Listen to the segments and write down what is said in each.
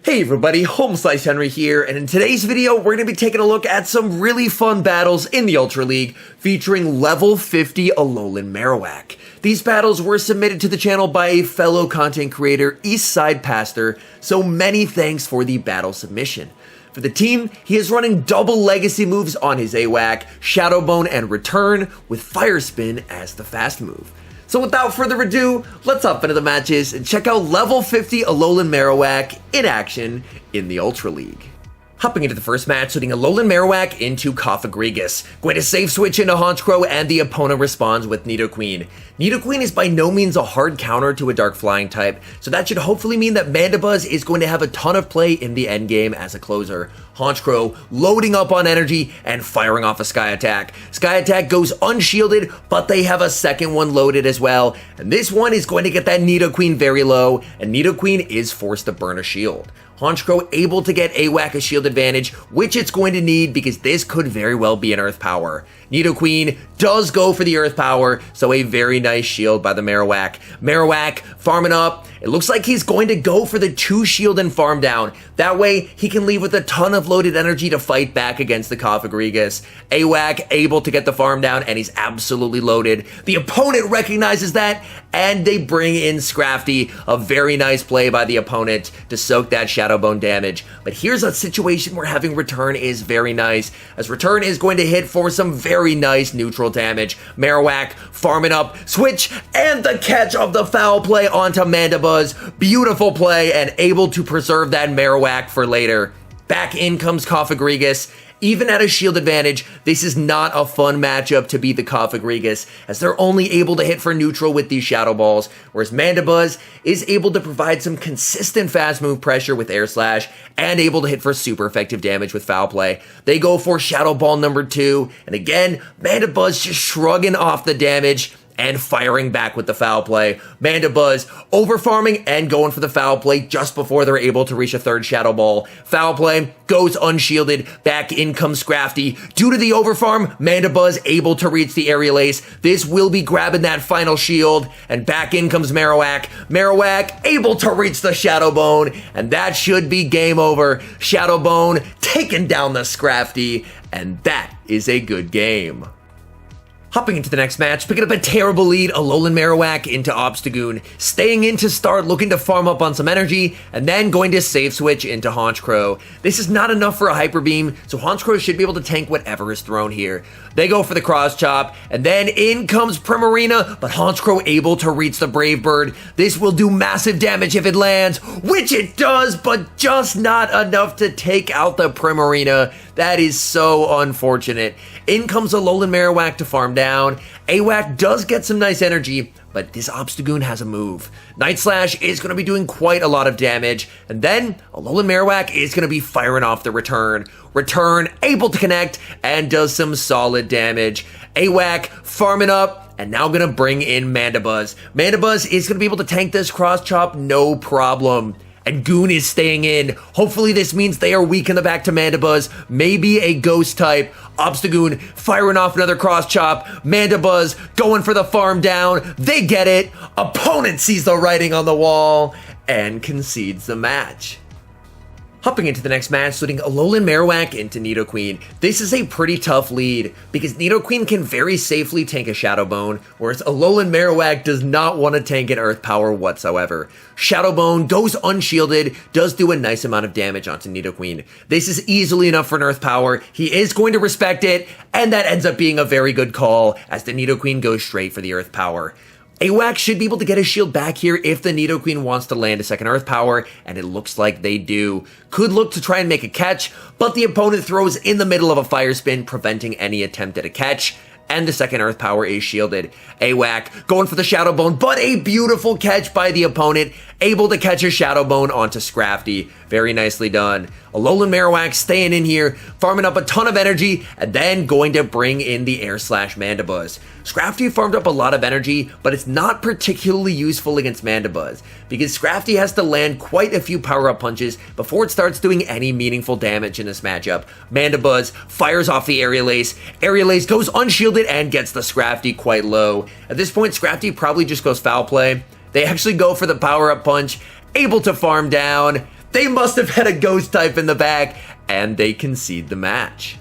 Hey everybody, HomeSliceHenry here, and in today's video, we're going to be taking a look at some really fun battles in the Ultra League featuring level 50 ALOLAN MAROWAK. These battles were submitted to the channel by a fellow content creator, Eastside Pastor, so many thanks for the battle submission. For the team, he is running double legacy moves on his AWAC, Shadow Bone and Return, with Fire Spin as the fast move. So without further ado, let's hop into the matches and check out level 50 ALOLAN MAROWAK in action in the Ultra League. Hopping into the first match, putting ALOLAN MAROWAK into Cofagrigus. Going to safe switch into Honchkrow, and the opponent responds with Nidoqueen. Nidoqueen is by no means a hard counter to a Dark Flying type, so that should hopefully mean that Mandibuzz is going to have a ton of play in the endgame as a closer. Honchkrow loading up on energy and firing off a Sky Attack. Sky Attack goes unshielded, but they have a second one loaded as well, and this one is going to get that Nidoqueen very low, and Nidoqueen is forced to burn a shield. Honchkrow able to get AWAC a shield advantage, which it's going to need because this could very well be an Earth Power. Nidoqueen does go for the Earth Power, so a very nice shield by the Marowak. Marowak farming up. It looks like he's going to go for the 2 shield and farm down. That way, he can leave with a ton of loaded energy to fight back against the Cofagrigus. AWAC able to get the farm down, and he's absolutely loaded. The opponent recognizes that, and they bring in Scrafty. A very nice play by the opponent to soak that Shadow Bone damage. But here's a situation where having Return is very nice, as Return is going to hit for some very nice neutral damage. Marowak farming up, switch, and the catch of the foul play onto Mandibuzz. Beautiful play, and able to preserve that Marowak for later. Back in comes Cofagrigus. Even at a shield advantage, this is not a fun matchup to beat the Cofagrigus, as they're only able to hit for neutral with these Shadow Balls, whereas Mandibuzz is able to provide some consistent fast move pressure with Air Slash, and able to hit for super effective damage with Foul Play. They go for Shadow Ball number 2, and again, Mandibuzz just shrugging off the damage and firing back with the foul play. Mandibuzz over-farming and going for the foul play just before they're able to reach a 3rd Shadow Ball. Foul play goes unshielded. Back in comes Scrafty. Due to the over-farm, Mandibuzz able to reach the Aerial Ace. This will be grabbing that final shield. And back in comes Marowak. Marowak able to reach the Shadow Bone. And that should be game over. Shadow Bone taking down the Scrafty. And that is a good game. Hopping into the next match, picking up a terrible lead, ALOLAN MAROWAK into Obstagoon, staying in to start, looking to farm up on some energy, and then going to safe switch into Honchkrow. This is not enough for a Hyper Beam, so Honchkrow should be able to tank whatever is thrown here. They go for the Cross Chop, and then in comes Primarina, but Honchkrow able to reach the Brave Bird. This will do massive damage if it lands, which it does, but just not enough to take out the Primarina. That is so unfortunate. In comes ALOLAN MAROWAK to farm down. AWAC does get some nice energy, but this Obstagoon has a move. Night Slash is going to be doing quite a lot of damage, and then ALOLAN MAROWAK is going to be firing off the Return. Return able to connect and does some solid damage. AWAC farming up, and now going to bring in Mandibuzz. Mandibuzz is going to be able to tank this Cross Chop no problem. And Goon is staying in. Hopefully this means they are weak in the back to Mandibuzz. Maybe a Ghost type. Obstagoon firing off another Cross Chop. Mandibuzz going for the farm down. They get it. Opponent sees the writing on the wall and concedes the match. Hopping into the next match, splitting ALOLAN MAROWAK into Nidoqueen. This is a pretty tough lead, because Nidoqueen can very safely tank a Shadow Bone, whereas ALOLAN MAROWAK does not want to tank an Earth Power whatsoever. Shadow Bone goes unshielded, does do a nice amount of damage onto Nidoqueen. This is easily enough for an Earth Power. He is going to respect it, and that ends up being a very good call, as the Nidoqueen goes straight for the Earth Power. AWAC should be able to get his shield back here if the Nidoqueen wants to land a second Earth Power, and it looks like they do. Could look to try and make a catch, but the opponent throws in the middle of a Fire Spin, preventing any attempt at a catch, and the second Earth Power is shielded. AWAC going for the Shadow Bone, but a beautiful catch by the opponent, able to catch a Shadow Bone onto Scrafty. Very nicely done. ALOLAN MAROWAK staying in here, farming up a ton of energy, and then going to bring in the Air Slash Mandibuzz. Scrafty farmed up a lot of energy, but it's not particularly useful against Mandibuzz, because Scrafty has to land quite a few power-up punches before it starts doing any meaningful damage in this matchup. Mandibuzz fires off the Aerial Ace. Aerial Ace goes unshielded and gets the Scrafty quite low. At this point, Scrafty probably just goes foul play. They actually go for the power-up punch, able to farm down. They must have had a ghost type in the back, and they concede the match.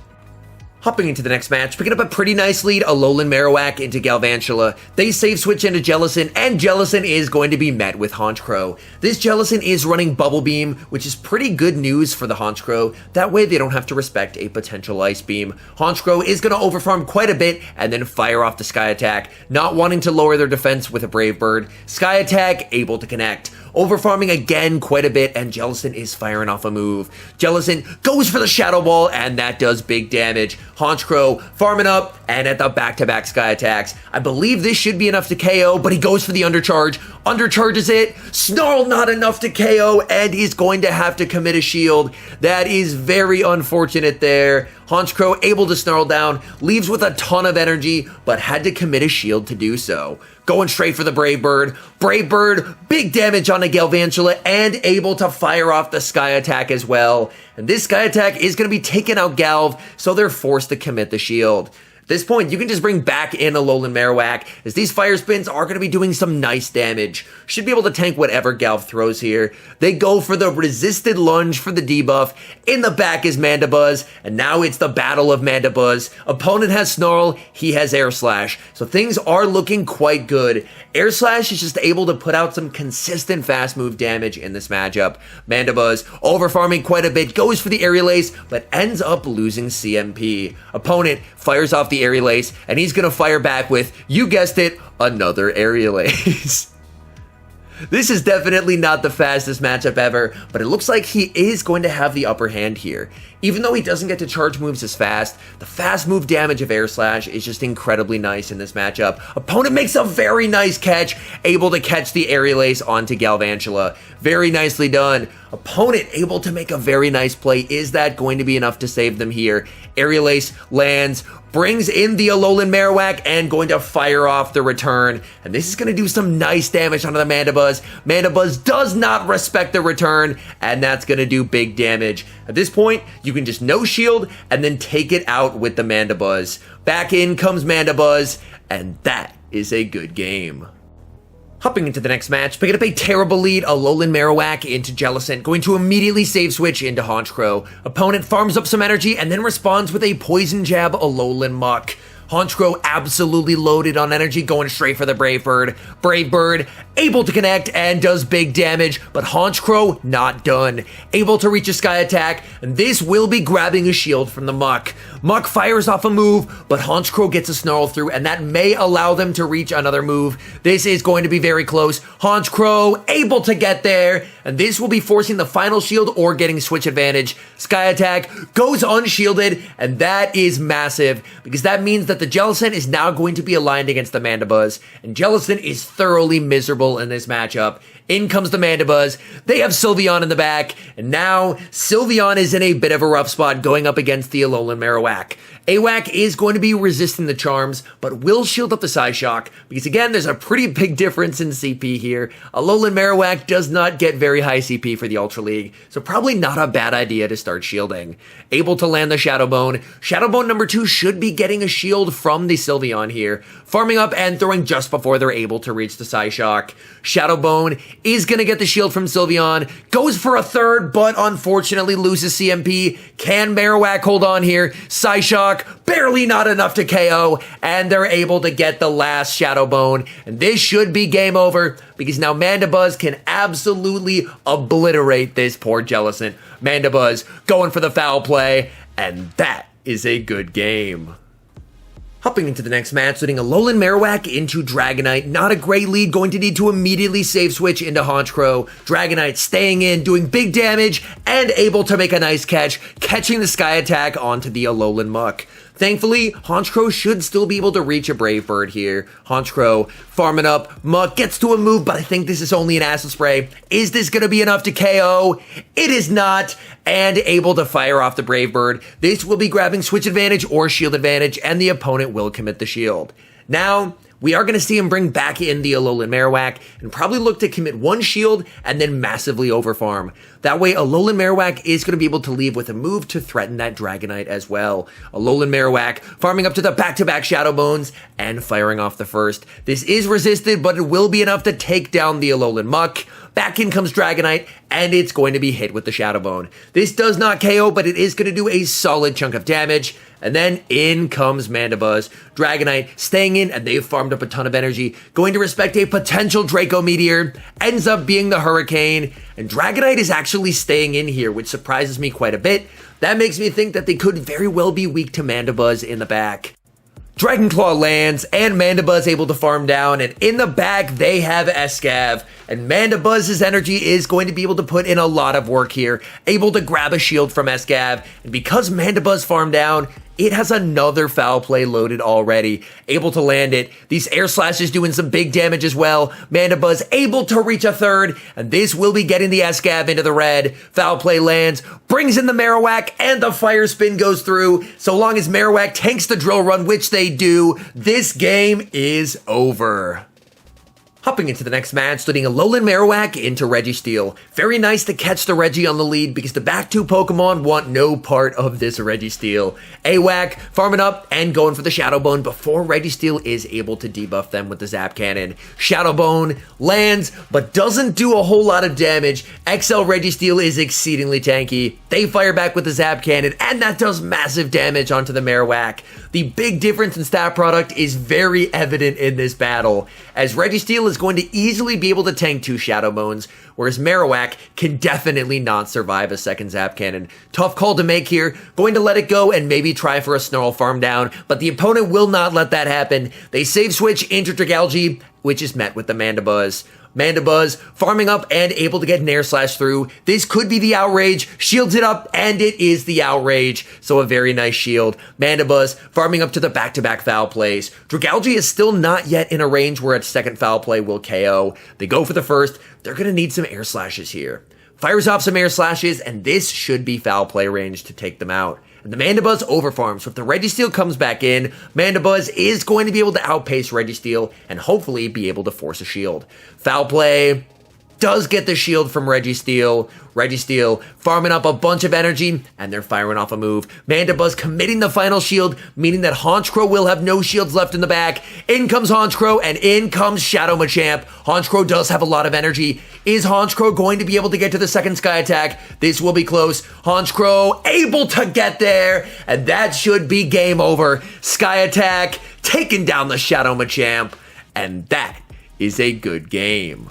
Hopping into the next match, picking up a pretty nice lead, ALOLAN MAROWAK into Galvantula. They save switch into Jellicent, and Jellicent is going to be met with Honchkrow. This Jellicent is running Bubble Beam, which is pretty good news for the Honchkrow. That way they don't have to respect a potential Ice Beam. Honchkrow is going to overfarm quite a bit and then fire off the Sky Attack, not wanting to lower their defense with a Brave Bird. Sky Attack able to connect. Overfarming again quite a bit, and Jellicent is firing off a move. Jellicent goes for the Shadow Ball, and that does big damage. Honchkrow farming up, and at the back-to-back Sky Attacks. I believe this should be enough to KO, but he goes for the Undercharge. Undercharges it. Snarl not enough to KO, and he's going to have to commit a shield. That is very unfortunate there. Honchkrow able to snarl down, leaves with a ton of energy, but had to commit a shield to do so. Going straight for the Brave Bird. Brave Bird, big damage on a Galvantula, and able to fire off the Sky Attack as well. And this Sky Attack is going to be taking out Galv, so they're forced to commit the shield. At this point, you can just bring back in ALOLAN MAROWAK, as these Fire Spins are going to be doing some nice damage. Should be able to tank whatever Galv throws here. They go for the Resisted Lunge for the debuff. In the back is Mandibuzz, and now it's the battle of Mandibuzz. Opponent has Snarl, he has Air Slash, so things are looking quite good. Air Slash is just able to put out some consistent fast move damage in this matchup. Mandibuzz, overfarming quite a bit, goes for the Aerial Ace, but ends up losing CMP. Opponent fires off the Aerial Ace, and he's gonna fire back with, you guessed it, another Aerial Ace. This is definitely not the fastest matchup ever, but it looks like he is going to have the upper hand here. Even though he doesn't get to charge moves as fast, the fast move damage of Air Slash is just incredibly nice in this matchup. Opponent makes a very nice catch, able to catch the Aerial Ace onto Galvantula. Very nicely done. Opponent able to make a very nice play. Is that going to be enough to save them here? Aerial Ace lands, brings in the ALOLAN MAROWAK, and going to fire off the return. And this is going to do some nice damage onto the Mandibuzz. Mandibuzz does not respect the return, and that's going to do big damage. At this point, you can just no shield and then take it out with the Mandibuzz. Back in comes Mandibuzz, and that is a good game. Hopping into the next match, picking up a terrible lead, ALOLAN MAROWAK into Jellicent, going to immediately save switch into Honchkrow. Opponent farms up some energy and then responds with a Poison Jab ALOLAN Muck. Honchkrow absolutely loaded on energy, going straight for the Brave Bird. Brave Bird able to connect and does big damage, but Honchkrow not done. Able to reach a Sky Attack, and this will be grabbing a shield from the Muck. Muck fires off a move, but Honchkrow gets a Snarl through, and that may allow them to reach another move. This is going to be very close. Honchkrow able to get there, and this will be forcing the final shield or getting switch advantage. Sky Attack goes unshielded, and that is massive, because that means that the Jellicent is now going to be aligned against the Mandibuzz, and Jellicent is thoroughly miserable in this matchup. In comes the Mandibuzz. They have Sylveon in the back, and now Sylveon is in a bit of a rough spot going up against the ALOLAN MAROWAK. AWAK is going to be resisting the charms, but will shield up the Psyshock, because again, there's a pretty big difference in CP here. ALOLAN MAROWAK does not get very high CP for the Ultra League, so probably not a bad idea to start shielding. Able to land the Shadow Bone. Shadow Bone number 2 should be getting a shield from the Sylveon here, farming up and throwing just before they're able to reach the Psyshock. Shadow Bone is going to get the shield from Sylveon, goes for a third, but unfortunately loses CMP. Can Marowak hold on here? Psyshock, barely not enough to KO, and they're able to get the last Shadow Bone. And this should be game over, because now Mandibuzz can absolutely obliterate this poor Jellicent. Mandibuzz going for the foul play, and that is a good game. Hopping into the next match, letting ALOLAN MAROWAK into Dragonite. Not a great lead, going to need to immediately save switch into Honchkrow. Dragonite staying in, doing big damage, and able to make a nice catch, catching the Sky Attack onto the ALOLAN Muck. Thankfully, Honchkrow should still be able to reach a Brave Bird here. Honchkrow farming up, Muck gets to a move, but I think this is only an Acid Spray. Is this going to be enough to KO? It is not, and able to fire off the Brave Bird. This will be grabbing switch advantage or shield advantage, and the opponent will commit the shield. Now, we are going to see him bring back in the ALOLAN MAROWAK and probably look to commit one shield and then massively overfarm. That way, ALOLAN MAROWAK is going to be able to leave with a move to threaten that Dragonite as well. ALOLAN MAROWAK farming up to the back-to-back Shadow Bones and firing off the first. This is resisted, but it will be enough to take down the ALOLAN Muck. Back in comes Dragonite, and it's going to be hit with the Shadow Bone. This does not KO, but it is going to do a solid chunk of damage. And then in comes Mandibuzz. Dragonite staying in, and they've farmed up a ton of energy. Going to respect a potential Draco Meteor. Ends up being the Hurricane. And Dragonite is actually staying in here, which surprises me quite a bit. That makes me think that they could very well be weak to Mandibuzz in the back. Dragon Claw lands, and Mandibuzz able to farm down, and in the back, they have Escav, and Mandibuzz's energy is going to be able to put in a lot of work here, able to grab a shield from Escav, and because Mandibuzz farmed down, it has another foul play loaded already, able to land it. These air slashes doing some big damage as well. Mandibuzz able to reach a third, and this will be getting the Escav into the red. Foul play lands, brings in the Marowak, and the fire spin goes through. So long as Marowak tanks the drill run, which they do, this game is over. Hopping into the next match, leading Alolan Marowak into Registeel. Very nice to catch the Regi on the lead because the back two Pokemon want no part of this Registeel. AWAC farming up and going for the Shadow Bone before Registeel is able to debuff them with the Zap Cannon. Shadow Bone lands but doesn't do a whole lot of damage. XL Registeel is exceedingly tanky. They fire back with the Zap Cannon and that does massive damage onto the Marowak. The big difference in stat product is very evident in this battle, as Registeel is going to easily be able to tank 2 Shadow Bones, whereas Marowak can definitely not survive a second Zap Cannon. Tough call to make here, going to let it go and maybe try for a Snarl farm down, but the opponent will not let that happen. They save switch into Dragalge, which is met with the Mandibuzz. Mandibuzz farming up and able to get an air slash through. This could be the Outrage, shields it up, and it is the Outrage. So a very nice shield. Mandibuzz farming up to the back-to-back foul plays. Dragalge is still not yet in a range where a second foul play will KO. They go for the first. They're going to need some air slashes here. Fires off some air slashes, and this should be foul play range to take them out. And the Mandibuzz overfarms, so if the Registeel comes back in, Mandibuzz is going to be able to outpace Registeel and hopefully be able to force a shield. Foul play does get the shield from Registeel. Registeel farming up a bunch of energy, and they're firing off a move. Mandibuzz committing the final shield, meaning that Honchkrow will have no shields left in the back. In comes Honchkrow, and in comes Shadow Machamp. Honchkrow does have a lot of energy. Is Honchkrow going to be able to get to the second Sky Attack? This will be close. Honchkrow able to get there, and that should be game over. Sky Attack taking down the Shadow Machamp, and that is a good game.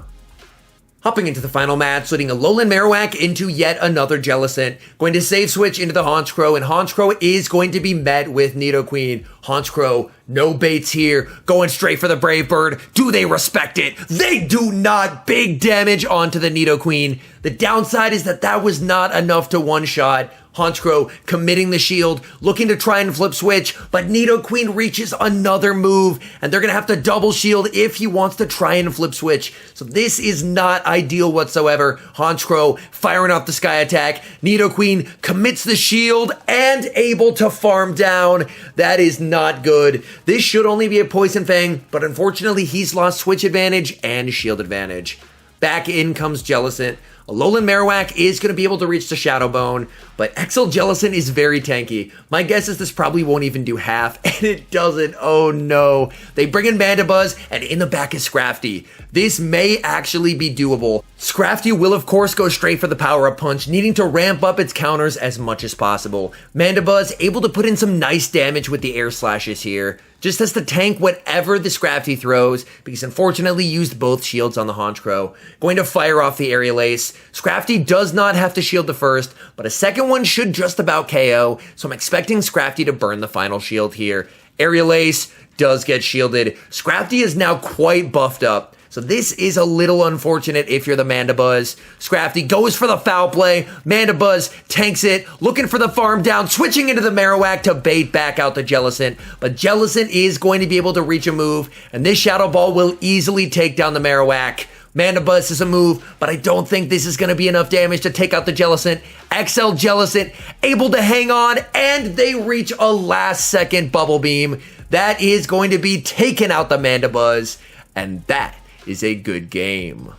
Hopping into the final match, leading Alolan Marowak into yet another Jellicent. Going to save switch into the Honchkrow, and Honchkrow is going to be met with Nidoqueen. Honchkrow, no baits here, going straight for the Brave Bird. Do they respect it? They do not. Big damage onto the Nidoqueen. The downside is that that was not enough to one-shot. Honchkrow committing the shield, looking to try and flip switch, but Nidoqueen reaches another move, and they're going to have to double shield if he wants to try and flip switch. So this is not ideal whatsoever. Honchkrow firing off the Sky Attack. Nidoqueen commits the shield and able to farm down. That is not good. This should only be a Poison Fang, but unfortunately he's lost switch advantage and shield advantage. Back in comes Jellicent. Alolan Marowak is going to be able to reach the Shadow Bone, but XL Jellicent is very tanky. My guess is this probably won't even do half, and it doesn't. Oh no. They bring in Mandibuzz, and in the back is Scrafty. This may actually be doable. Scrafty will of course go straight for the power-up punch, needing to ramp up its counters as much as possible. Mandibuzz able to put in some nice damage with the air slashes here. Just has to tank whatever the Scrafty throws, because unfortunately used both shields on the Honchkrow. Going to fire off the Aerial Ace. Scrafty does not have to shield the first, but a second one should just about KO, so I'm expecting Scrafty to burn the final shield here. Aerial Ace does get shielded. Scrafty is now quite buffed up, so this is a little unfortunate if you're the Mandibuzz. Scrafty goes for the foul play. Mandibuzz tanks it, looking for the farm down, switching into the Marowak to bait back out the Jellicent. But Jellicent is going to be able to reach a move, and this Shadow Ball will easily take down the Marowak. Mandibuzz is a move, but I don't think this is going to be enough damage to take out the Jellicent. XL Jellicent able to hang on, and they reach a last-second Bubble Beam. That is going to be taking out the Mandibuzz, and that is a good game.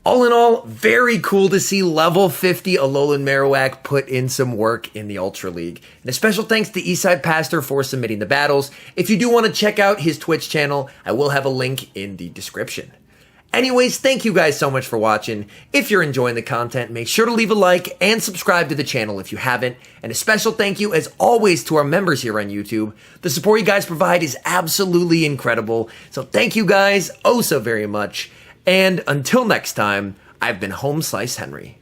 All in all, very cool to see level 50 Alolan Marowak put in some work in the Ultra League. And a special thanks to Eastside Pastor for submitting the battles. If you do want to check out his Twitch channel, I will have a link in the description. Anyways, thank you guys so much for watching. If you're enjoying the content, make sure to leave a like and subscribe to the channel if you haven't. And a special thank you, as always, to our members here on YouTube. The support you guys provide is absolutely incredible. So thank you guys oh so very much. And until next time, I've been HomeSliceHenry.